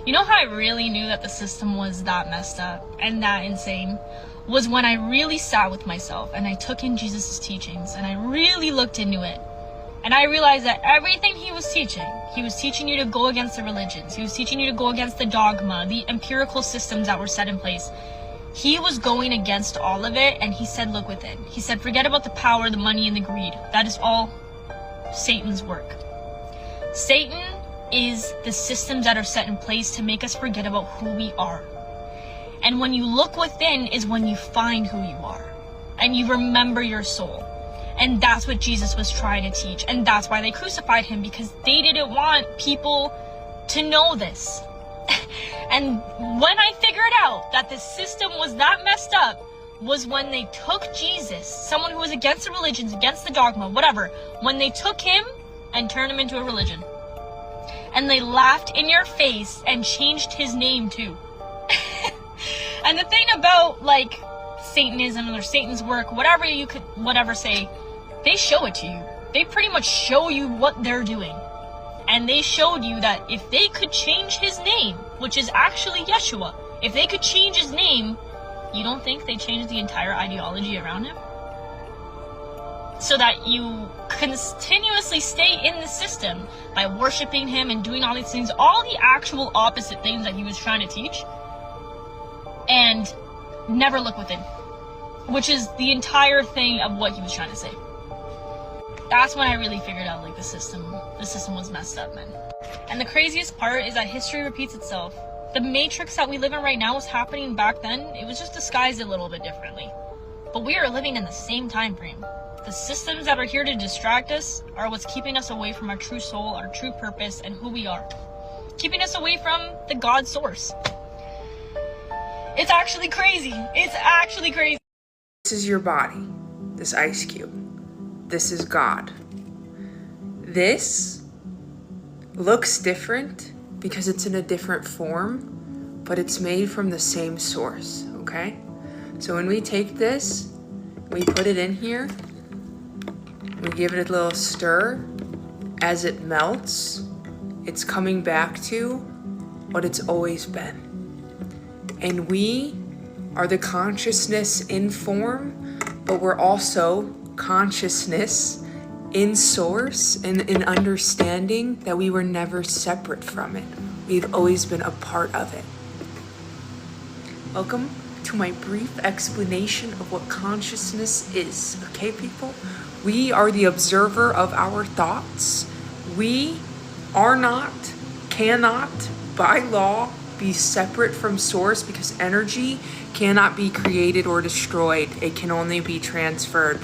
You know how I really knew that the system was that messed up and that insane? Was when I really sat with myself and I took in Jesus' teachings and I really looked into it. And I realized that everything he was teaching you to go against the religions. He was teaching you to go against the dogma, the empirical systems that were set in place. He was going against all of it, and he said, look within. He said, forget about the power, the money, and the greed. That is all Satan's work. Satan is the systems that are set in place to make us forget about who we are. And when you look within is when you find who you are. And you remember your soul. And that's what Jesus was trying to teach. And that's why they crucified him, because they didn't want people to know this. And when I figured out that the system was that messed up, was when they took Jesus, someone who was against the religions, against the dogma, whatever, when they took him and turned him into a religion. And they laughed in your face and changed his name too. And the thing about, like, Satanism or Satan's work, whatever you could, whatever say, they show it to you. They pretty much show you what they're doing. And they showed you that if they could change his name, which is actually Yeshua, if they could change his name, you don't think they changed the entire ideology around him? So that you continuously stay in the system by worshiping him and doing all these things, all the actual opposite things that he was trying to teach, and never look within, which is the entire thing of what he was trying to say. That's when I really figured out, like, the system was messed up, man. And the craziest part is that history repeats itself. The matrix that we live in right now was happening back then. It was just disguised a little bit differently. But we are living in the same time frame. The systems that are here to distract us are what's keeping us away from our true soul, our true purpose, and who we are. Keeping us away from the God source. It's actually crazy. It's actually crazy. This is your body, this ice cube. This is God. This looks different because it's in a different form, but it's made from the same source, okay? So when we take this, we put it in here, we give it a little stir. As it melts, it's coming back to what it's always been. And we are the consciousness in form, but we're also consciousness in source and in understanding that we were never separate from it. We've always been a part of it. Welcome to my brief explanation of what consciousness is, okay, people? We are the observer of our thoughts. We are not, cannot, by law, be separate from source, because energy cannot be created or destroyed. It can only be transferred.